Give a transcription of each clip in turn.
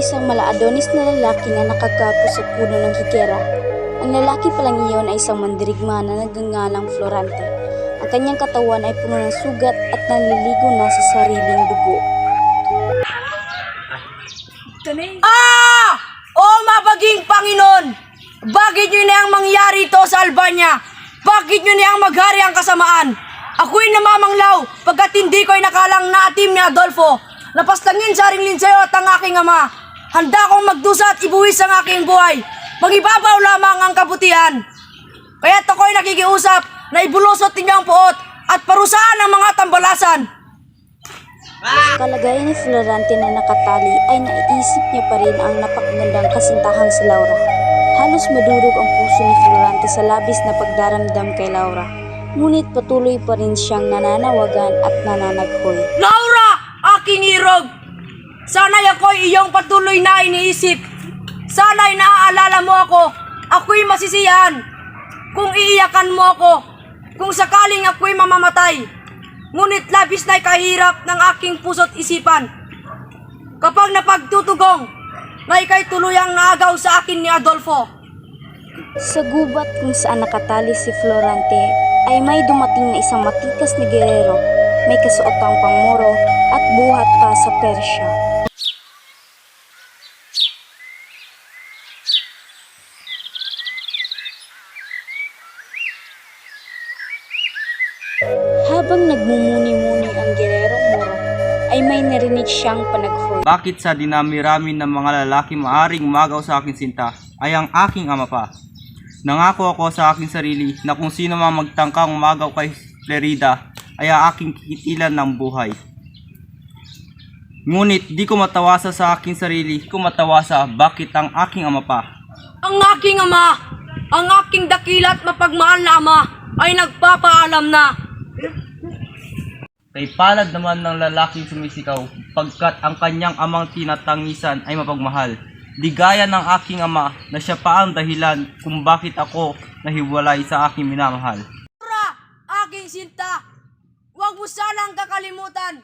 isang malaadonis na lalaki na nakagapo sa puno ng higera. Ang lalaki palang iyon ay isang mandirigma na nagngangalang Florante. Ang kanyang katawan ay puno ng sugat at naliligo na sa sariling dugo. O mabaging Panginoon! Bakit nyo na ang mangyari ito sa Albania? Bakit nyo na ang maghari ang kasamaan? Ako'y namamanglaw pagkat hindi ko'y nakalang na atim ni Adolfo. Napastangin sa ring linsayo at ang aking ama. Handa akong magdusa at ibuwis ang aking buhay. Magibabaw lamang ang kabutihan. Kaya't ako'y nakikiusap na ibulusot ninyo ang puot at parusahan ang mga tambalasan. Kalagayan ni Florante na nakatali ay naiisip niya pa rin ang napakagandang kasintahang si Laura. Halos madurog ang puso ni Florante sa labis na pagdaramdam kay Laura. Ngunit patuloy pa rin siyang nananawagan at nananaghoy. Laura! Aking irog! Sana'y ako'y iyong patuloy na iniisip. Sana'y naaalala mo ako. Ako'y masisiyahan. Kung iiyakan mo ako. Kung sakaling ako'y mamamatay. Ngunit labis na'y kahirap ng aking puso't isipan. Kapag napagtutugong na ika'y tuluyang naagaw sa akin ni Adolfo. Sa gubat kung saan nakatali si Florante ay may dumating na isang matikas na gerero, may kasuotang pangmoro at buhat pa sa Persya. Habang nagmumuni-muni ang gererong Moro, ay may narinig siyang panaghoy. Bakit sa dinami-rami ng mga lalaki maaring umagaw sa aking sinta ay ang aking ama pa? Nangako ako sa aking sarili na kung sino mang magtangkang umagaw kay Lerida ay ang aking kikitilan ng buhay. Ngunit di ko matawasa sa aking sarili, ko matawasa bakit ang aking ama pa. Ang aking ama, ang aking dakilat mapagmahal na ama ay nagpapaalam na. Kay palad naman ng lalaking sumisigaw pagkat ang kanyang amang tinatangisan ay mapagmahal. Di gaya ng aking ama na siya pa ang dahilan kung bakit ako nahiwalay sa aking minamahal. Laura, aking sinta, huwag mo sanang kakalimutan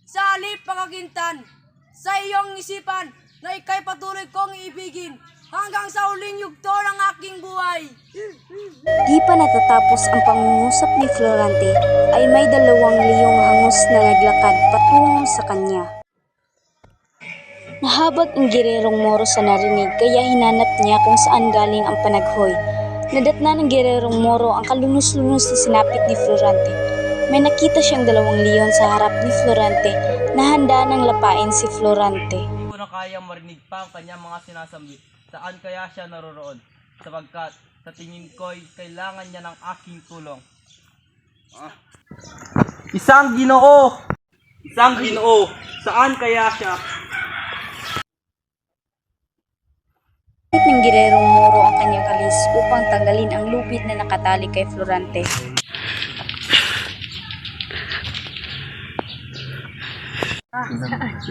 sa halip pakagintan sa iyong isipan na ika'y patuloy kong iibigin hanggang sa huling yugto ng aking buhay. Di pa natatapos ang pangungusap ni Florante ay may 2 leyong hangus na naglakad patungo sa kanya. Nahabag ang gererong Moro sa narinig kaya hinanap niya kung saan galing ang panaghoy. Nadatna ng gererong Moro ang kalunos-lunos na sinapit ni Florante. May nakita siyang 2 leon sa harap ni Florante na handa ng lapain si Florante. Hindi ko na kayang marinig pa ang kanyang mga sinasambit. Saan kaya siya naroroon? Sapagkat sa tingin ko'y kailangan niya ng aking tulong. Isang Ginoo! Isang Ginoo! Saan kaya siya? Pinit ng gererong Moro ang kanyang kalis upang tanggalin ang lupit na nakatali kay Florante.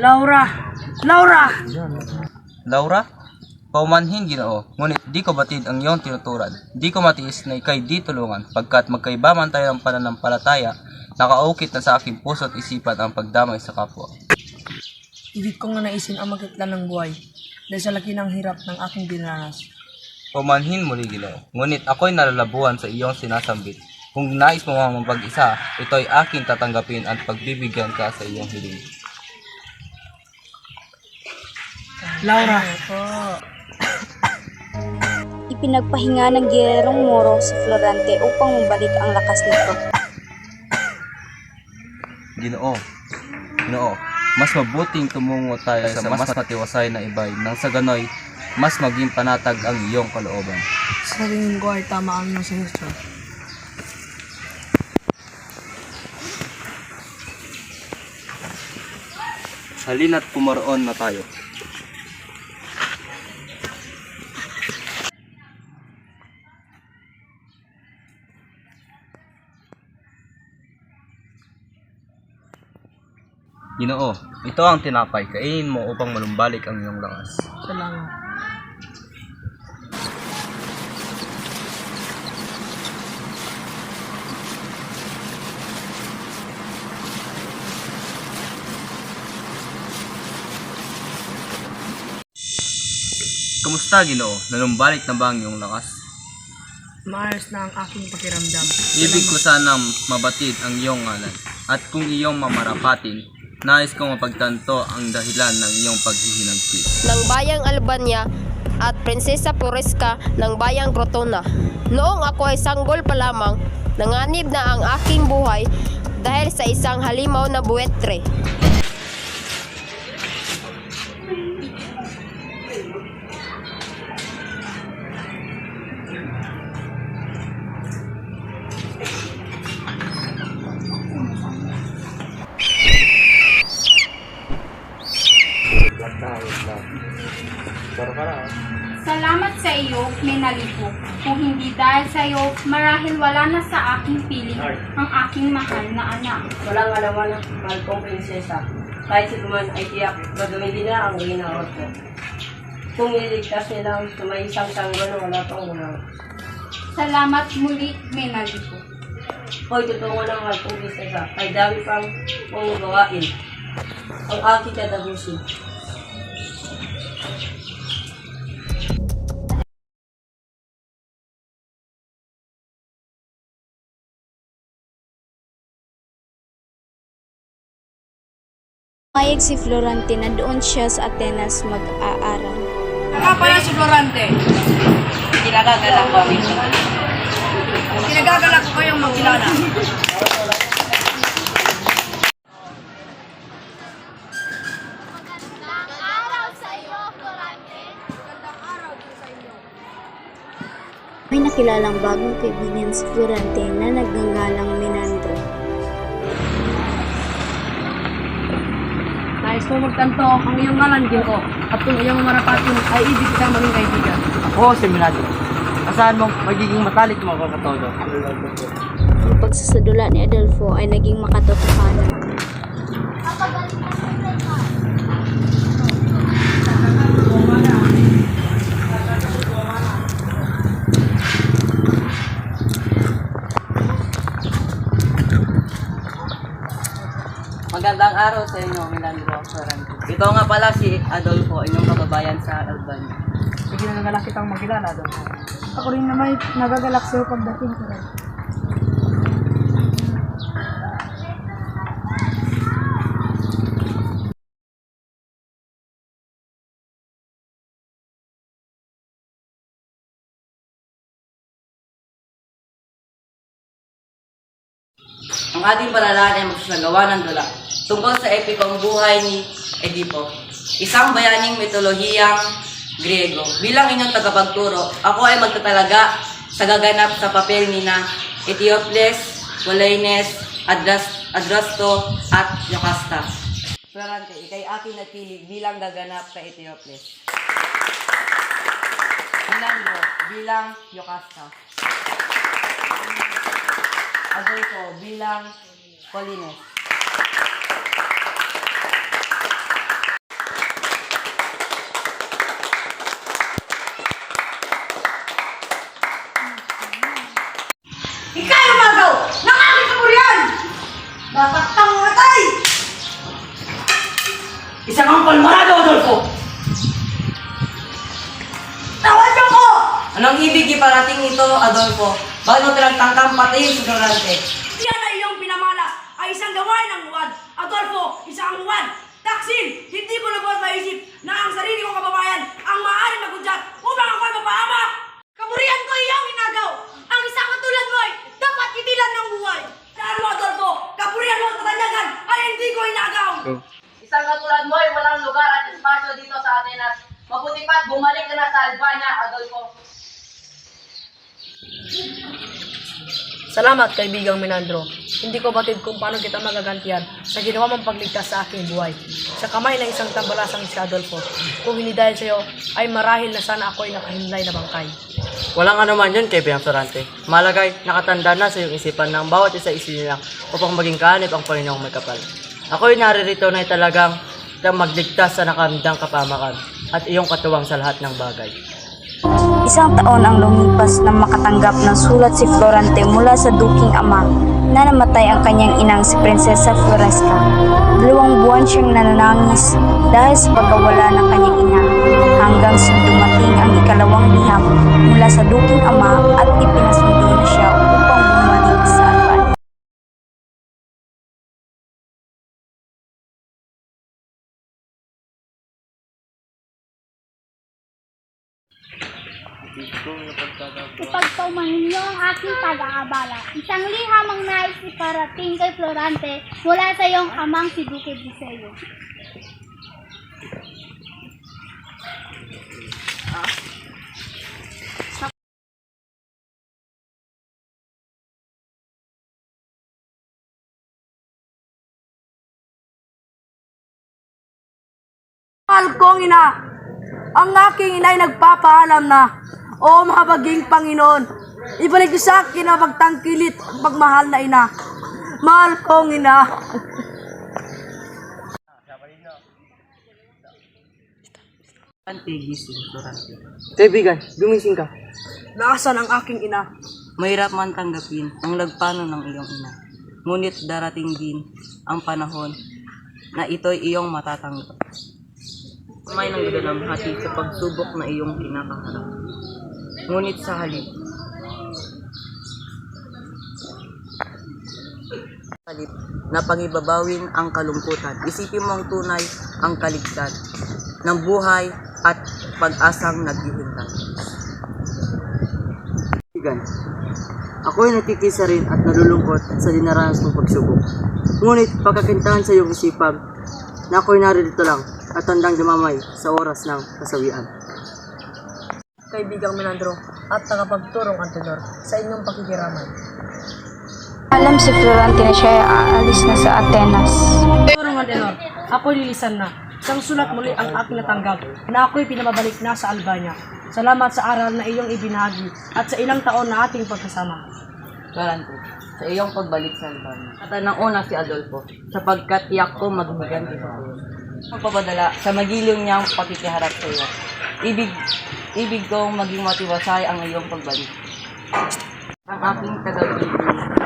Laura! Laura! Laura? Paumanhin, Ginoo, ngunit di ko batid ang iyong tinuturan. Di ko matiis na ikay di tulungan, pagkat magkaiba man tayo ng pananampalataya, nakaukit na sa aking puso at isipan ang pagdamay sa kapwa. Hindi ko nga naisin ang magkitlan ng buhay dahil sa laki ng hirap ng aking dinanas. Paumanhin muli, Ginoo, ngunit ako'y nalalabuhan sa iyong sinasambit. Kung nais mo mang mag-isa, ito'y aking tatanggapin at pagbibigyan ka sa iyong hiling. Laura! Ipinagpahinga ng gererong Moro si Florante upang mabalik ang lakas nito. Ginoo, Ginoo, mas mabuting tumungo tayo sa mas matiwasay na ibay nang sa ganoy, mas maging panatag ang iyong kalooban. Sa tingin ko ay tama ang iyong suggestion. Halina't pumaroon na tayo. Ginoo, ito ang tinapay, kainin mo upang malumbalik ang iyong lakas. Salamat. Kamusta, Ginoo? Nanumbalik na ba ang iyong lakas? Maayos na ang aking pakiramdam. Ibig ko sanang mabatid ang iyong ngalan. At kung iyong mamarapatin, nais kong mapagtanto ang dahilan ng iyong paghihinagpis. Ng bayang Albania at Prinsesa Puresca ng bayang Crotona. Noong ako ay sanggol pa lamang, nanganib na ang aking buhay dahil sa isang halimaw na buwetre. Salamat sa iyo, Menalipo. Kung hindi dahil sa iyo, marahil wala na sa aking piling ang aking mahal na anak. Walang alaman ng mahal kong prinsesa. Kahit si Duman ay tiyak, madumi na ang ginawa ko. Kung iligtas nilang sa isang sanggol na wala pang unang. Salamat muli, Menalipo. Hoy, tutungo ng mahal kong prinsesa. Ay dami pang mong gawain. Ang aking katapusin. Mayag si Florante na doon siya sa Atenas mag-aaral. Nga pala si Florante. Kinagagalak ko kami. Kinagagalak ko kayong magkilala. May nakilalang bagong kaibigan si Florante na nagngangalang Menandro. Nais ko magtanto ang iyong ngalan, Ginoo. At kung iyong marapatin ay ibig kitang maging kaibigan. Oo, Seminado. Asahan mo magiging matalik mo ako katodo. Ang pagsasadula ni Adolfo ay naging makatotohanan. Magandang araw sa inyo, Milandro Florante. Ito nga pala si Adolfo, inyong kababayan sa Albania. Sige na nagalak kitang magkilala doon. Ako rin naman nagagalak sa'yo pagdating ko rin. Ang ating palalaan ay magsasagawa ng dula tungkol sa epikong buhay ni Edipo, isang bayaning mitolohiyang Griego. Bilang inyong tagapagturo, ako ay magtatalaga sa gaganap sa papel ni na Eteocles, Polines, Adrasto, at Jocasta. Florante, ikay aking napili bilang gaganap sa Eteocles. Fernando, bilang Jocasta. Adolfo, bilang Polines. Ikay umagaw ng aking kapurian! Dapat kang matay! Isa kang palmarado, Adolfo! Tawan niyo ko! Anong ibig iparating ito, Adolfo? Bakit mo tinagtangkang patayin si Florante? Yan ay iyong pinamala ay isang gawain ng huwad. Adolfo, isang huwad. Taksil, hindi ko lubos maisip na ang sarili kong kababayan ang maaaring magudyat upang ako'y mapahamak. Kapurian ko iyong inagaw. Ang isang katulad mo ay dapat itilan ng buhay. Saan mo, Adolfo? Kapurian mo at katanyagan ay hindi ko inagaw. Isang katulad mo ay walang lugar at espasyo dito sa Atenas. Mabuti pa't bumalik ka na sa Albania, Adolfo. Salamat, kaibigang Menandro. Hindi ko batid kung paano kita magagantihan sa ginawa mong pagligtas sa aking buhay. Sa kamay ng isang tambalasang si Adolfo. Kung hindi dahil sa iyo, ay marahil na sana ako ay nakahimlay na bangkay. Walang anuman yun, kaibigang Florante. Malagay, nakatanda na sa iyong isipan ng bawat isa nila upang maging kaanib ang Panginoong may kapal. Ako'y naririto na talagang magligtas sa nakamdang kapamakan at iyong katuwang sa lahat ng bagay. Isang taon ang lumipas nang makatanggap ng sulat si Florante mula sa duking ama na namatay ang kanyang inang si Prinsesa Floresca. 2 buwan siyang nananangis dahil sa pagkawala ng kanyang ina hanggang sa dumating ang ikalawang liham mula sa duking ama at ipinasundo na siya upang bumalik sa Albania. Ipagpaumanhin niyo ang aking pag-aabala. Isang liham ang nais iparating kay Florante mula sa iyong amang si Duque Briseño. Mahal kong ina, ang aking ina ay nagpapaalam na, O mahabaging Panginoon, ibalik niyo sa akin ang pagtangkilit at pagmahal na ina. Mahal kong ina. Kaibigan, gumising ka. Naasan ang aking ina? Mahirap man tanggapin ang lagpano ng iyong ina. Ngunit darating din ang panahon na ito'y iyong matatanggap. May nang hati sa pagsubok na iyong kinakaharap. Ngunit sa halip na pangibabawin ang kalungkutan, isipin mo ang tunay ang kaligtan ng buhay at pag-asang naghihintay. Kaibigan, ako'y nakikisa rin at nalulungkot sa dinaranas mong pagsubok. Ngunit pagkakintahan sa iyong isipag na ako'y naririto lang at handang dumamay sa oras ng kasawian. Kaibigang Menandro at tagapagturong Antenor sa inyong pakikiraman. Alam si Florante na siya ay aalis na sa Atenas. Turong Antenor, ako'y lilisan na. Isang sulat muli ang aking natanggap na ako'y pinababalik na sa Albania. Salamat sa aral na iyong ibinahagi at sa ilang taon na ating pagkasama. Florante, sa iyong pagbalik sa Albania. At ang una si Adolfo, sapagkat tiyak ko maghiganti sa iyo. Magpapadala sa magiliw niyang pakikiharap sa iyo. Ibig kong maging matiwasay ang iyong pagbalik. Ang aking tagapagin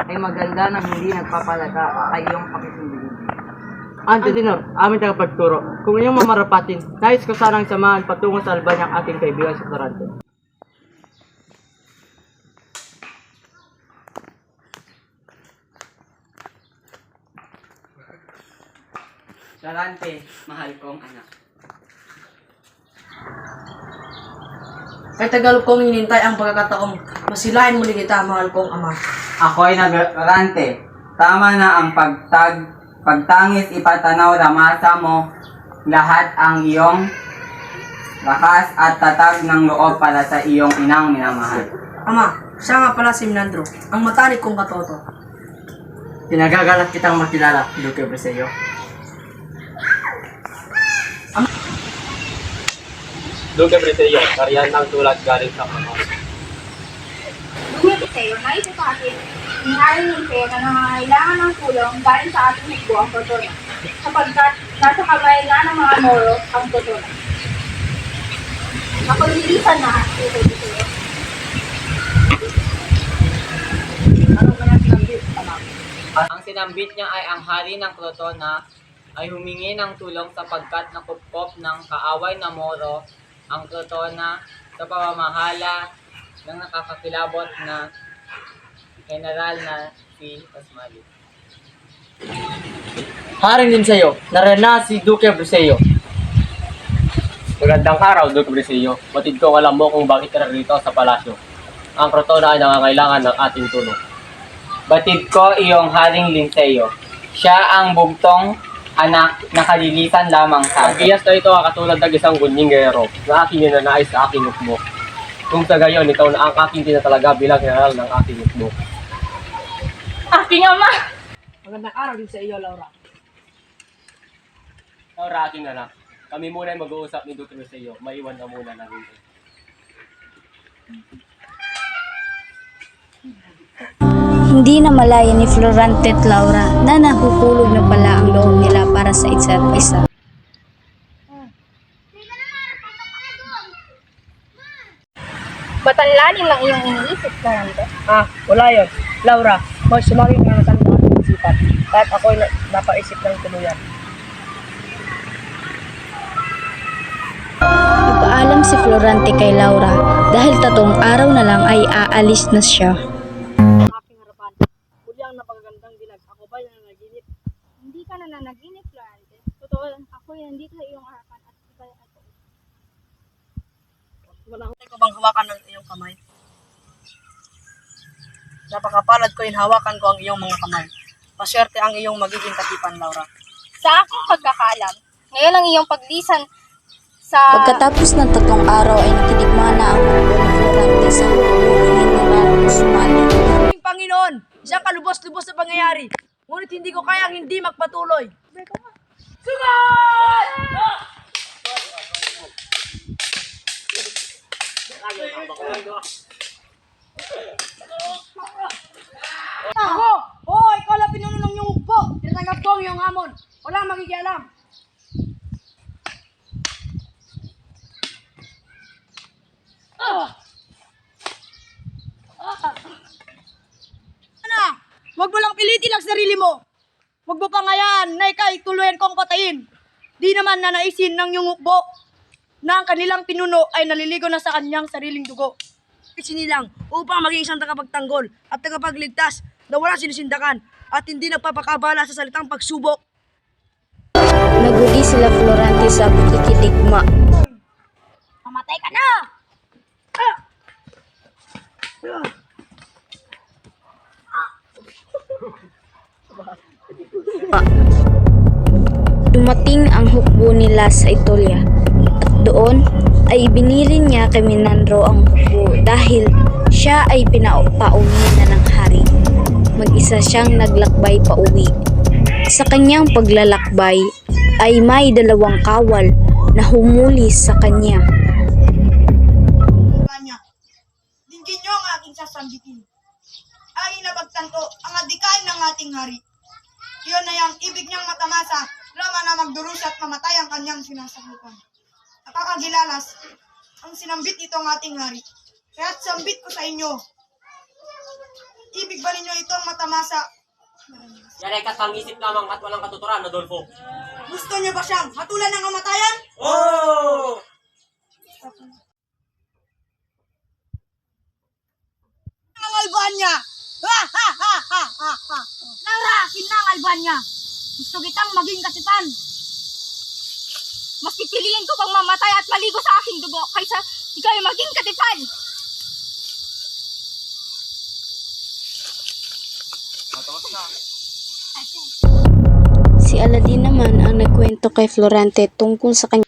ay maganda nang hindi nagpapalaga sa iyong pakisundin. Antenor, aming tagapagturo. Kung iyong mamarapatin, nais ko sanang samahan patungo sa Albania ang ating kaibigan si Florante. Florante, mahal kong anak. Kay tagal kong hinintay ang pagkakataong masilayan muli kita, mahal kong ama. Ako ay Florante. Tama na ang pagtangis ipatanaw ramasa mo lahat ang iyong lakas at tatag ng loob para sa iyong inang minamahal. Ama, siya nga pala si Menandro, ang matarik kong katoto. Pinagagalak kitang makilala, Duque Briseño. Duque Briseño, kariyan ng tulad galing sa Panginoon. Duque Briseño, nais ito atin ni Haring Ninfe na nangangailangan ng tulong galing sa ating hukbo ang Cortona, sapagkat nasa kamay na ng mga Moro ang Cortona. Ako nilisan na, Duque Briseño. Ang sinambit niya ay ang hari ng Crotona ay humingi ng tulong sapagkat nakupkop ng kaaway na Moro ang Crotona sa pamamahala ng nakakakilabot na general na si Pasmali. Haring din sa iyo, narana si Duque Briseño. Magandang araw, Duque Briseño. Batid kong alam mo kung bakit ka rito sa palasyo. Ang Crotona ay nangangailangan ng ating tulong. Batid ko iyong haring Linceo. Siya ang bugtong anak na kalilisan lamang sa Ang iyas na ito ay katulad ng isang gunning gero na aking ninanais sa aking hukbo. Kung sa gayon, ikaw na ang aking tinatalaga bilang general ng aking hukbo. Aking ama! Magandang araw din sa iyo, Laura. Laura, aking anak. Kami muna ay mag-uusap ni Duque Briseño. Maiwan na muna namin. Hindi na malaya ni Florante at Laura na nahuhulog na pala ang loob nila para sa isa't isa. Ba't ang lalim ng iyong iniisip, Florante? Wala yun. Laura, sumaging mga matanda ng isipan. Kahit ako'y napaisip ng tuluyan. Nagpaalam si Florante kay Laura dahil 3 araw na lang ay aalis na siya. Aking harapan. Huli ang napakagandang dilag. Ako ba'y nananaginip? Hindi ka na nanaginip, Florante. Totoo lang, ako nandito sa iyong harapan at ikay ako. Wala ko bang hawakan ng iyong kamay? Napakapalad ko hawakan ko ang iyong mga kamay. Maswerte ang iyong magiging katipan, Laura. Sa aking pagkakaalam, ngayon ang iyong paglisan sa... Pagkatapos ng 3 araw ay nakidigma na ang hukbo ni Florante sa hukbo ni General Guzmali. Aking Panginoon, isang kalubos-lubos na pangyayari. Ngunit hindi ko kayang hindi magpatuloy. Sugod! Ako! Oh, ikaw lang pinuno ng iyong hukbo. Tinatanggap ko ang iyong hamon. Walang magigialam. Huwag mo lang pilitin ang sarili mo. Huwag mo pangayaan na ikay tuluyan kong patayin. Di naman nanaisin ng iyong hukbo na ang kanilang pinuno ay naliligo na sa kanyang sariling dugo. Isinilang upang maging isang tagapagtanggol at tagapagligtas na walang sinusindakan at hindi nagpapakabala sa salitang pagsubok. Naguli sila Florante sa pakikidigma. Mamatay ka na! Dumating ang hukbo nila sa Itolia at doon ay binilin niya kay Menandro ang hukbo dahil siya ay pinapauwi na ng hari. Mag-isa siyang naglakbay pauwi. Sa kanyang paglalakbay ay may 2 kawal na humuli sa kanya. Dinggin niyo ang aking sasambitin. Aking napagtanto ang adikain ng ating hari. Iyon ay ang ibig niyang matamasa, laman na magdurusa at mamatay ang kanyang sinasakupan. Nakakagilalas ang sinambit nito ang ating hari. Kaya't sambit ko sa inyo. Ibig ba ninyo itong matamasa? Yan ay katangisip lamang at walang katuturan, Adolfo. Gusto niyo ba siyang hatulan ng kamatayan? Oh! Ang Albania! Ha ha ha ha ha ha! Laura, akin na ang Albania. Gusto kitang maging katipan. Mas pipiliin ko pang mamatay at maligo sa aking dugo kaysa ikaw ay maging katipan. Si Aladin naman ang nagkwento kay Florante tungkol sa kanya.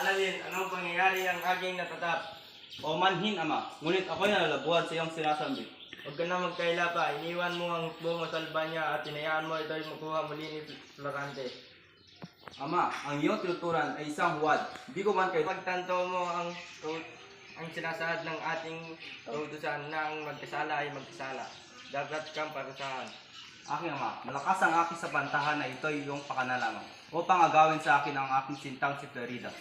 Aladin, anong pangyayari ang aking natatap? O manhin, ama, ngunit ako'y nalalabuhan sa iyong sinasambit. Huwag ka na magkaila pa. Iniwan mo ang hukbo mo sa Albania at tinayaan mo ito'y makuha muli ni Florante. Ama, ang iyong tinuturan ay isang huwad. Di ko man kayo Pagtanto mo ang sinasaad ng ating kautusan na ang magkasala ay magkasala. Dapat kang parusahan. aking ama. Malakas ang aking sabantahan na ito'y iyong pakanalangan upang agawin sa akin ang aking sintang si Florida.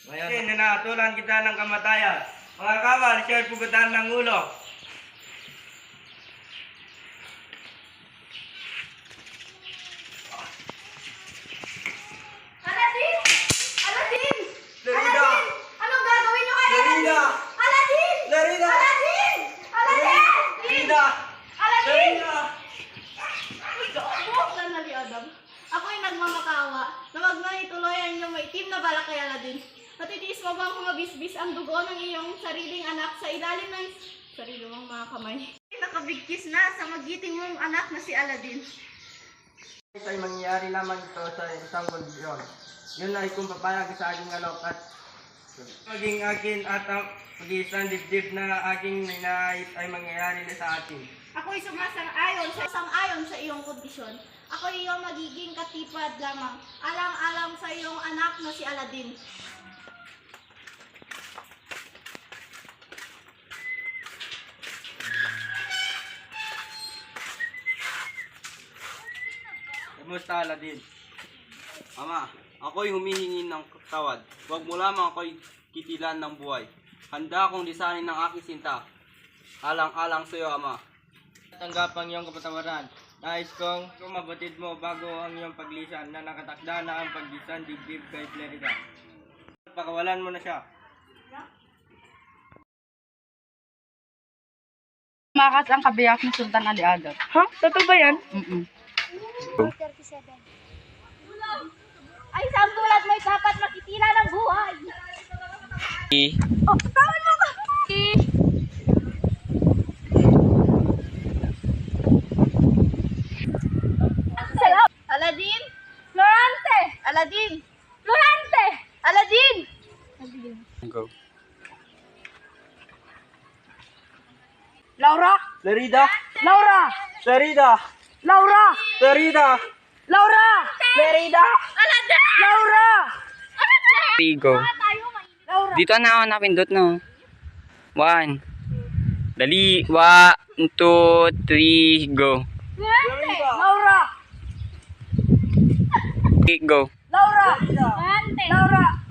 Ngayon, ninatulan kita ng kamatayan. Mga kawal, siya'y pugutan ng ulo. Aladin! Aladin! Florida! Anong gagawin niyo kay Florida! Aladin? Florida! Aladin! Aladin! Florida! Aladin! Florida! Sandali, Adam. Ako'y nagmamakawa na wag na ituloy ang iyong maitim na balak kay Aladin. Natitiis mo bang humabisbis ang dugo ng iyong sariling anak sa ilalim ng sarili mong mga kamay? Nakabigkis na sa magiting mong anak na si Aladin. Ito ay mangyayari lamang ito sa isang kondisyon. Yun ay kung papayag sa aking alok at maging akin at ang pag-iisang dibdib na aking ninais ay mangyayari na sa atin. Ako'y sumasang-ayon sa iyong kondisyon. Ako'y iyong magiging katipad lamang, alang-alang sa iyong anak na si Aladin. Kumusta, Aladin? Ama, ako'y humihingi ng tawad. Huwag mo lamang ako'y kitilan ng buhay. Handa akong lisanin ng aking sinta. Alang-alang sa iyo, Ama. Tanggap ang iyong kapatawaran. Nais kong mabatid mo bago ang iyong paglisan na nakatakda na ang paglisan dibdib kay Florida. Pakawalan mo na siya. Makas ang kabiyak ni Sultan Ali Agha. Ha? Totoo ba yan? Ay, sambulat mo'y dapat makitila ng buhay. Aladdin! Florante! Aladdin! Florante! Aladdin! Go. Laura! Florida! Laura! Florida! Laura! Florida! Laura! Florida! Laura! Go. Dito na ako napindot, no? 1. Dali. 1, 2, 3, go. Laura! Go. Laura! Florante! Laura!